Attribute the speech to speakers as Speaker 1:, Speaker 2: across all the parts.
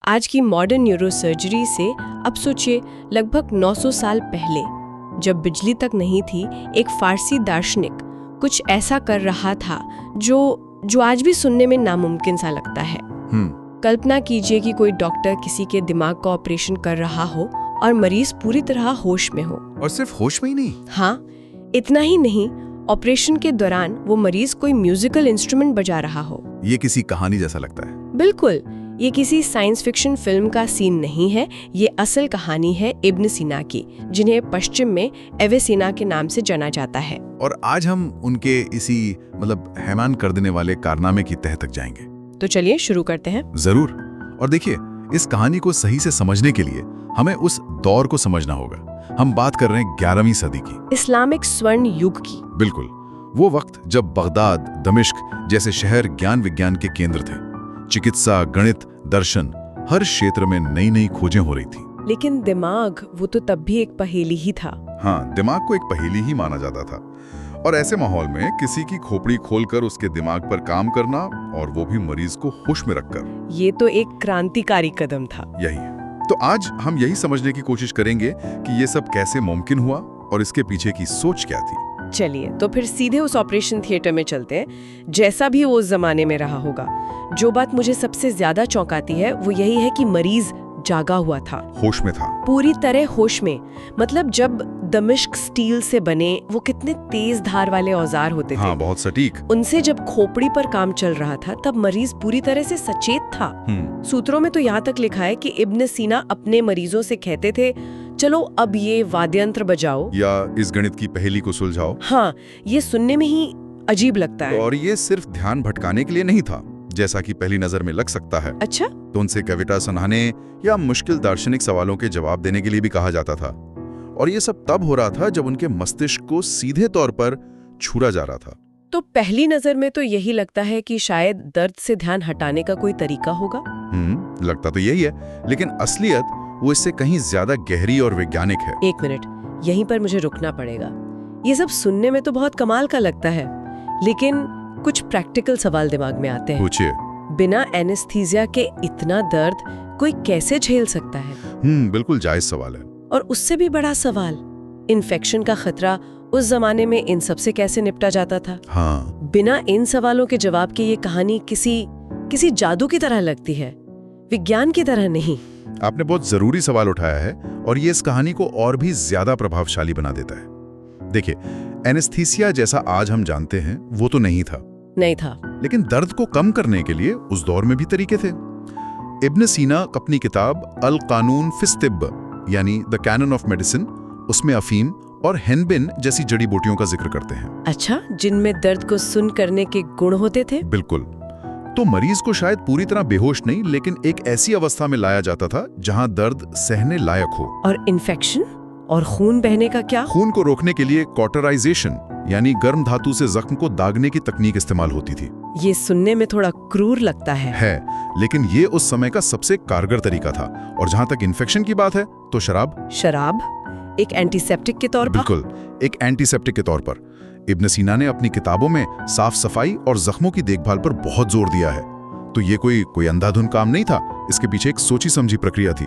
Speaker 1: आज की modern neurosurgery से अब सोचिए लगभग 900 साल पहले, जब बिजली तक नहीं थी, एक फारसी दार्शनिक कुछ ऐसा कर रहा था जो आज भी सुनने में नामुमकिन सा लगता है। कल्पना कीजिए कि कोई डॉक्टर किसी के दिमाग का ऑपरेशन कर रहा हो और मरीज पूरी तरह होश में हो।
Speaker 2: और सिर्फ होश में ही नहीं?
Speaker 1: हाँ, इतना ही नहीं, ऑपरेशन के दौरान वो मरीज कोई म्यूजिकल इंस्ट्रूमेंट बजा रहा हो।
Speaker 2: ये किसी कहानी जैसा लगता है।
Speaker 1: बिल्कुल, ये किसी साइंस फिक्शन फिल्म का सीन नहीं है, ये असल कहानी है इब्न सीना की, जिन्हें पश्चिम में एविसेना के नाम से जाना जाता है।
Speaker 2: और आज हम उनके इसी हैरान कर देने वाले कारनामे की तह तक जाएंगे।
Speaker 1: तो चलिए शुरू करते हैं।
Speaker 2: जरूर। और देखिए, इस कहानी को सही से समझने के लिए हमें उस दौर को समझना होगा। हम बात कर रहे हैं 11वीं सदी की,
Speaker 1: इस्लामिक स्वर्ण युग की।
Speaker 2: बिल्कुल, वो वक्त जब बगदाद, दमिश्क जैसे शहर ज्ञान विज्ञान के केंद्र थे। चिकित्सा, गणित, दर्शन, हर क्षेत्र में नई नई खोजें हो रही थी।
Speaker 1: लेकिन दिमाग, वो तो तब भी एक पहेली ही था।
Speaker 2: हाँ, दिमाग को एक पहेली ही माना जाता था। और ऐसे माहौल में किसी की खोपड़ी खोलकर उसके दिमाग पर काम करना, और वो भी मरीज को होश में रखकर,
Speaker 1: ये तो एक क्रांतिकारी कदम था।
Speaker 2: यही है। तो आज हम यही समझने की कोशिश करेंगे कि ये सब कैसे मुमकिन हुआ और इसके पीछे की सोच क्या थी।
Speaker 1: चलिए तो फिर सीधे उस ऑपरेशन थिएटर में चलते हैं, जैसा भी वो उस जमाने में रहा होगा। जो बात मुझे सबसे ज्यादा चौंकाती है वो यही है कि मरीज जागा हुआ था,
Speaker 2: होश में था,
Speaker 1: पूरी तरह होश में। मतलब जब दमिश्क स्टील से बने वो कितने तेज धार वाले औजार होते थे।
Speaker 2: हाँ, बहुत सटीक।
Speaker 1: उनसे जब खोपड़ी पर काम चल रहा था तब मरीज पूरी तरह से सचेत था। सूत्रों में तो यहाँ तक लिखा है कि इब्न सीना अपने मरीजों से कहते थे, चलो अब ये वाद्यंत्र बजाओ या
Speaker 2: इस गणित की पहेली को सुलझाओ।
Speaker 1: हाँ, ये सुनने में ही अजीब लगता है।
Speaker 2: और ये सिर्फ ध्यान भटकाने के लिए नहीं था, जैसा कि पहली नजर में लग सकता है।
Speaker 1: अच्छा?
Speaker 2: तो उनसे कविता सुनाने या मुश्किल दार्शनिक सवालों के जवाब देने के लिए भी कहा जाता था। और ये सब तब हो रहा था जब उनके मस्तिष्क को सीधे तौर पर छूरा जा रहा था।
Speaker 1: तो पहली नजर में तो यही लगता है कि शायद दर्द से ध्यान हटाने का कोई तरीका होगा।
Speaker 2: लगता तो यही है, लेकिन असलियत वो इससे कहीं ज्यादा गहरी और वैज्ञानिक है।
Speaker 1: एक मिनट, यहीं पर मुझे रुकना पड़ेगा। ये सब सुनने में तो बहुत कमाल का लगता है, लेकिन कुछ प्रैक्टिकल सवाल दिमाग में आते हैं।
Speaker 2: पूछिए।
Speaker 1: बिना एनेस्थीसिया के इतना दर्द कोई कैसे झेल सकता है?
Speaker 2: बिल्कुल जायज सवाल है।
Speaker 1: और उससे भी बड़ा सवाल, इन्फेक्शन का खतरा उस जमाने में इन सब से कैसे निपटा जाता था?
Speaker 2: हाँ।
Speaker 1: बिना इन सवालों के जवाब के ये कहानी किसी जादू की तरह लगती है, विज्ञान की तरह नहीं।
Speaker 2: आपने बहुत जरूरी सवाल उठाया है, और ये इस कहानी को और भी ज्यादा प्रभावशाली बना देता है। देखिए, एनेस्थीसिया जैसा आज हम जानते हैं वो तो नहीं था, लेकिन दर्द को कम करने के लिए उस दौर में भी तरीके थे। इब्न सीना अपनी किताब अल कानून फिस तिब्ब यानी द कैनन ऑफ मेडिसिन, उसमें अफीम और हेनबिन जैसी जड़ी बूटियों का जिक्र करते हैं।
Speaker 1: अच्छा, जिनमें दर्द को सुन करने के गुण होते थे?
Speaker 2: बिल्कुल। तो मरीज को शायद पूरी तरह बेहोश नहीं, लेकिन एक ऐसी अवस्था में लाया जाता था जहां दर्द सहने लायक हो।
Speaker 1: और इन्फेक्शन और खून बहने का क्या?
Speaker 2: खून को रोकने के लिए कॉटराइजेशन यानी गर्म धातु से जख्म को दागने की तकनीक इस्तेमाल होती थी।
Speaker 1: ये सुनने में थोड़ा क्रूर लगता है,
Speaker 2: लेकिन ये उस समय का सबसे कारगर तरीका था। और जहां तक इन्फेक्शन की बात है तो शराब
Speaker 1: एक एंटीसेप्टिक के तौर पर?
Speaker 2: बिल्कुल, एक एंटीसेप्टिक के तौर पर। इब्न सीना ने अपनी किताबों में साफ सफाई और जख्मों की देखभाल पर बहुत जोर दिया है। तो ये कोई अंधाधुन काम नहीं था, इसके पीछे एक सोची समझी प्रक्रिया थी।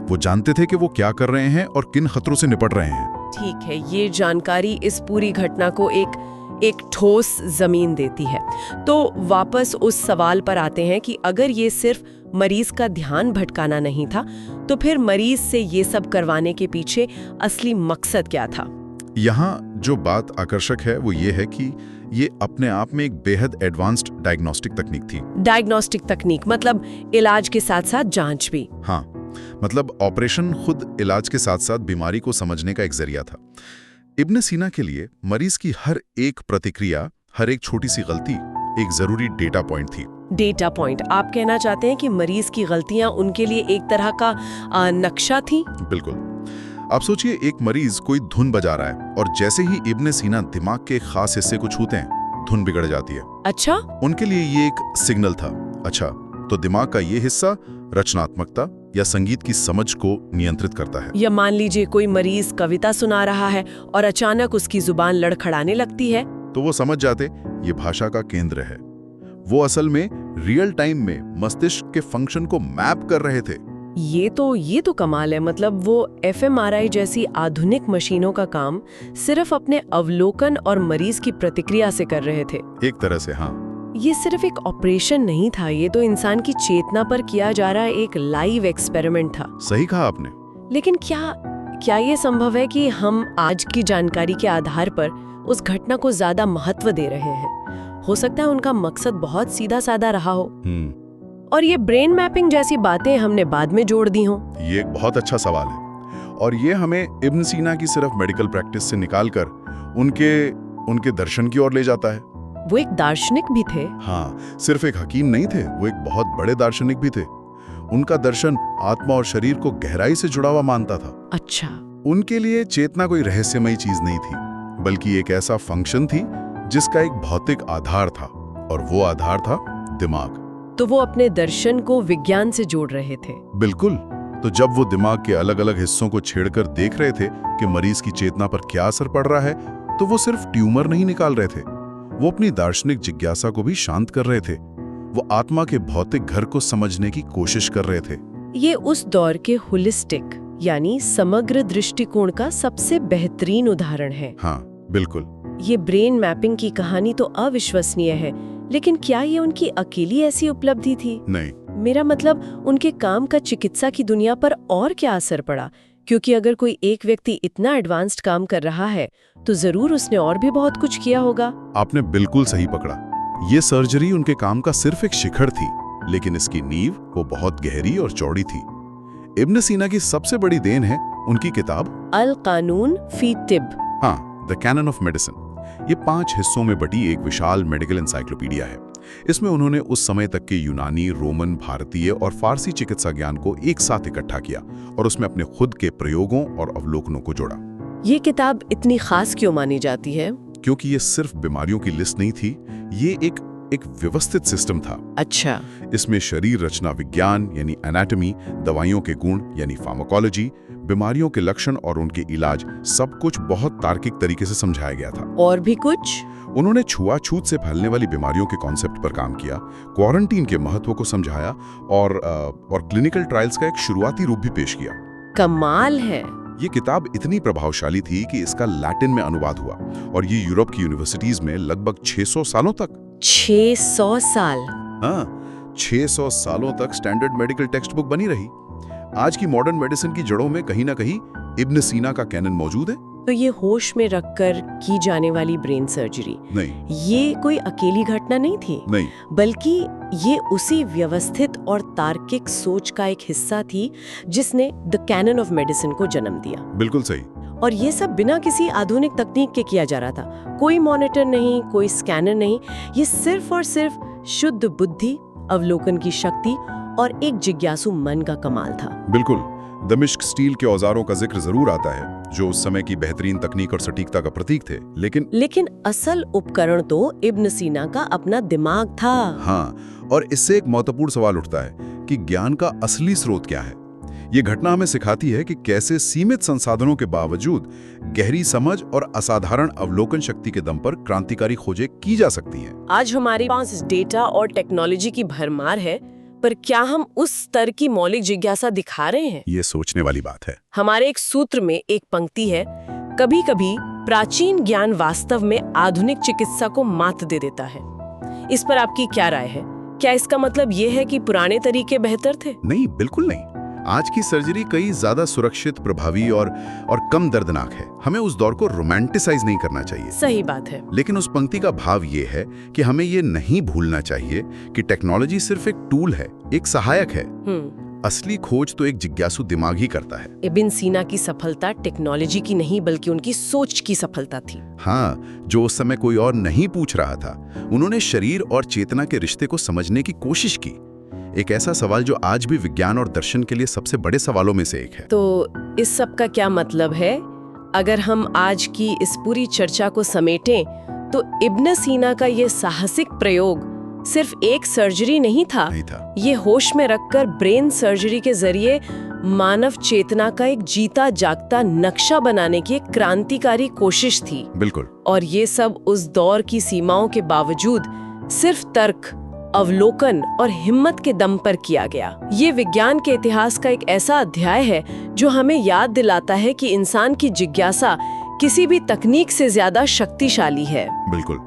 Speaker 2: वो जानते थे कि वो क्या कर रहे हैं और किन खतरों से निपट रहे हैं।
Speaker 1: ठीक है, ये जानकारी इस पूरी घटना को एक ठोस जमीन देती है। तो वापस उस सवाल पर आते हैं कि अगर ये सिर्फ मरीज का ध्यान भटकाना नहीं था, तो फिर मरीज से ये सब करवाने के पीछे असली मकसद क्या था?
Speaker 2: यहाँ जो बात आकर्षक है वो ये है कि ये अपने आप में एक बेहद एडवांस्ड डायग्नोस्टिक तकनीक थी।
Speaker 1: डायग्नोस्टिक तकनीक मतलब इलाज के साथ साथ जांच भी?
Speaker 2: हाँ, मतलब ऑपरेशन खुद इलाज के साथ साथ बीमारी को समझने का एक जरिया था। इब्न सीना के लिए मरीज की हर एक प्रतिक्रिया, हर एक छोटी सी गलती एक जरूरी डेटा पॉइंट थी।
Speaker 1: Data point? आप कहना चाहते हैं कि मरीज की गलतियां उनके लिए एक तरह का नक्शा थी?
Speaker 2: बिल्कुल। आप सोचिए, एक मरीज कोई धुन बजा रहा है और जैसे ही इब्न सीना दिमाग के खास हिस्से को छूते हैं, धुन बिगड़ जाती है।
Speaker 1: अच्छा?
Speaker 2: उनके लिए ये एक सिग्नल था। अच्छा, तो दिमाग का ये हिस्सा रचनात्मकता या संगीत की समझ को नियंत्रित करता है।
Speaker 1: या मान लीजिए कोई मरीज कविता सुना रहा है और अचानक उसकी जुबान लड़खड़ाने लगती है,
Speaker 2: तो वो समझ जाते ये भाषा का केंद्र है। वो असल में रियल टाइम में मस्तिष्क के फंक्शन को मैप कर रहे थे।
Speaker 1: ये तो कमाल है। मतलब वो एफएमआरआई जैसी आधुनिक मशीनों का काम सिर्फ अपने अवलोकन और मरीज की प्रतिक्रिया से कर रहे थे।
Speaker 2: एक तरह से हाँ।
Speaker 1: ये सिर्फ एक ऑपरेशन नहीं था, ये तो इंसान की चेतना पर किया जा रहा एक लाइव एक्सपेरिमेंट था।
Speaker 2: सही कहा आपने।
Speaker 1: लेकिन क्या ये संभव है कि हम आज की जानकारी के आधार पर उस घटना को ज्यादा महत्व दे रहे हैं? हो सकता है उनका मकसद बहुत सीधा साधा रहा हो और ये ब्रेन मैपिंग जैसी बातें हमने बाद में जोड़ दी हों।
Speaker 2: ये एक बहुत अच्छा सवाल है और ये हमें इब्न सीना की सिर्फ मेडिकल प्रैक्टिस से निकालकर उनके दर्शन की ओर ले जाता है।
Speaker 1: वो एक दार्शनिक भी थे।
Speaker 2: हाँ, सिर्फ एक हकीम नहीं थे, वो एक बहुत बड़े दार्शनिक भी थे। उनका दर्शन आत्मा और शरीर को गहराई से जुड़ा हुआ मानता था।
Speaker 1: अच्छा।
Speaker 2: उनके लिए चेतना कोई रहस्यमयी चीज नहीं थी, बल्कि एक ऐसा फंक्शन थी जिसका एक भौतिक आधार था, और वो आधार था दिमाग।
Speaker 1: तो वो अपने दर्शन को विज्ञान से जोड़ रहे थे।
Speaker 2: बिल्कुल। तो जब वो दिमाग के अलग अलग हिस्सों को छेड़कर देख रहे थे कि मरीज की चेतना पर क्या असर पड़ रहा है, तो वो सिर्फ ट्यूमर नहीं निकाल रहे थे, वो अपनी दार्शनिक जिज्ञासा को भी शांत कर रहे थे। वो आत्मा के भौतिक घर को समझने की कोशिश कर रहे थे।
Speaker 1: ये उस दौर के होलिस्टिक यानी समग्र दृष्टिकोण का सबसे बेहतरीन उदाहरण है।
Speaker 2: हाँ, बिल्कुल।
Speaker 1: ये ब्रेन मैपिंग की कहानी तो अविश्वसनीय है, लेकिन क्या ये उनकी अकेली ऐसी उपलब्धि थी?
Speaker 2: नहीं।
Speaker 1: मेरा मतलब उनके काम का चिकित्सा की दुनिया पर और क्या असर पड़ा? क्योंकि अगर कोई एक व्यक्ति इतना एडवांस्ड काम कर रहा है तो जरूर उसने और भी बहुत कुछ किया होगा।
Speaker 2: आपने बिल्कुल सही पकड़ा। ये सर्जरी उनके काम का सिर्फ एक शिखर थी, लेकिन इसकी नींव वो बहुत गहरी और चौड़ी थी। इब्न सीना की सबसे बड़ी देन है उनकी किताब
Speaker 1: अल कानून फी तिब।
Speaker 2: हाँ, द कैनन ऑफ मेडिसिन। ये 5 हिस्सों में बटी एक विशाल मेडिकल एनसाइक्लोपीडिया है। इसमें उन्होंने उस समय तक के यूनानी, रोमन, भारतीय और फारसी चिकित्सा ज्ञान को एक साथ इकट्ठा किया और उसमें अपने खुद के प्रयोगों और अवलोकनों को जोड़ा।
Speaker 1: ये किताब इतनी खास क्यों मानी जाती है?
Speaker 2: क्योंकि ये सिर्फ बीमारियों की लिस्ट नहीं थी, ये एक व्यवस्थित सिस्टम था।
Speaker 1: अच्छा।
Speaker 2: इसमें शरीर रचना विज्ञान यानी एनाटॉमी, दवाइयों के गुण यानी फार्माकोलॉजी, बीमारियों के लक्षण और उनके इलाज, सब कुछ बहुत तार्किक तरीके से समझाया गया था।
Speaker 1: और भी कुछ?
Speaker 2: उन्होंने छुआछूत से फैलने वाली बीमारियों के कॉन्सेप्ट पर काम किया, क्वारंटीन के महत्व को समझाया और क्लिनिकल ट्रायल्स का एक शुरुआती रूप भी पेश किया।
Speaker 1: कमाल है।
Speaker 2: ये किताब इतनी प्रभावशाली थी कि इसका लैटिन में अनुवाद हुआ और ये यूरोप की यूनिवर्सिटीज में लगभग 600 सालों तक
Speaker 1: 600 साल?
Speaker 2: हाँ, 600 सालों तक स्टैंडर्ड मेडिकल टेक्स्ट बुक बनी रही। आज की मॉडर्न मेडिसिन की जड़ों में कहीं ना कहीं इब्न सीना का कैनन मौजूद है।
Speaker 1: तो ये होश में रखकर की जाने वाली ब्रेन सर्जरी
Speaker 2: नहीं,
Speaker 1: ये कोई अकेली घटना नहीं थी।
Speaker 2: नहीं,
Speaker 1: बल्कि ये उसी व्यवस्थित और तार्किक सोच का एक हिस्सा थी जिसने द कैनन ऑफ मेडिसिन को जन्म दिया।
Speaker 2: बिल्कुल सही।
Speaker 1: और ये सब बिना किसी आधुनिक तकनीक के किया जा रहा था। कोई मॉनिटर नहीं, कोई स्कैनर नहीं, ये सिर्फ और सिर्फ शुद्ध बुद्धि, अवलोकन की शक्ति और एक जिज्ञासु मन का कमाल था।
Speaker 2: बिल्कुल। दमिश्क स्टील के औजारों का जिक्र जरूर आता है जो उस समय की बेहतरीन तकनीक और सटीकता का प्रतीक थे, लेकिन
Speaker 1: असल उपकरण तो इब्न सीना का अपना दिमाग था।
Speaker 2: हाँ, और इससे एक महत्वपूर्ण सवाल उठता है कि ज्ञान का असली स्रोत क्या है। ये घटना हमें सिखाती है कि कैसे सीमित संसाधनों के बावजूद गहरी समझ और असाधारण अवलोकन शक्ति के दम पर क्रांतिकारी खोजें की जा सकती हैं।
Speaker 1: आज हमारे पास डेटा और टेक्नोलॉजी की भरमार है, पर क्या हम उस स्तर की मौलिक जिज्ञासा दिखा रहे हैं?
Speaker 2: ये सोचने वाली बात है।
Speaker 1: हमारे एक सूत्र में एक पंक्ति है, कभी कभी प्राचीन ज्ञान वास्तव में आधुनिक चिकित्सा को मात दे देता है। इस पर आपकी क्या राय है? क्या इसका मतलब ये है कि पुराने तरीके बेहतर थे?
Speaker 2: नहीं, बिल्कुल नहीं। आज की सर्जरी कई ज्यादा सुरक्षित, प्रभावी और कम दर्दनाक है। हमें उस दौर को रोमांटिसाइज नहीं करना चाहिए।
Speaker 1: सही बात है।
Speaker 2: लेकिन उस पंक्ति का भाव ये है कि हमें ये नहीं भूलना चाहिए कि टेक्नोलॉजी सिर्फ एक टूल है, एक सहायक है। असली खोज तो एक जिज्ञासु दिमाग ही करता है।
Speaker 1: इब्न सीना की सफलता टेक्नोलॉजी की नहीं बल्कि उनकी सोच की सफलता थी।
Speaker 2: हाँ, जो उस समय कोई और नहीं पूछ रहा था। उन्होंने शरीर और चेतना के रिश्ते को समझने की कोशिश की। एक ऐसा सवाल जो आज भी विज्ञान और दर्शन के लिए सबसे बड़े सवालों में से एक है।
Speaker 1: तो इस सब का क्या मतलब है? अगर हम आज की इस पूरी चर्चा को समेटें तो इब्न सीना का ये साहसिक प्रयोग सिर्फ एक सर्जरी नहीं था। ये होश में रखकर ब्रेन सर्जरी के जरिए मानव चेतना का एक जीता जागता नक्शा बनाने की एक क्रांतिकारी कोशिश थी।
Speaker 2: बिल्कुल।
Speaker 1: और ये सब उस दौर की सीमाओं के बावजूद सिर्फ तर्क अवलोकन और हिम्मत के दम पर किया गया। ये विज्ञान के इतिहास का एक ऐसा अध्याय है जो हमें याद दिलाता है कि इंसान की जिज्ञासा किसी भी तकनीक से ज्यादा शक्तिशाली है।
Speaker 2: बिल्कुल।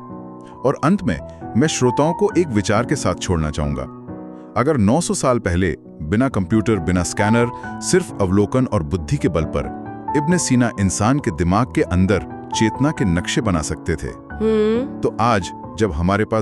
Speaker 2: और अंत में मैं श्रोताओं को एक विचार के साथ छोड़ना चाहूंगा। अगर 900 साल पहले बिना कंप्यूटर, बिना स्कैनर, सिर्फ अवलोकन और बुद्धि के बल पर इब्न सीना इंसान के दिमाग के अंदर चेतना के नक्शे बना सकते थे, तो आज जब हमारे पास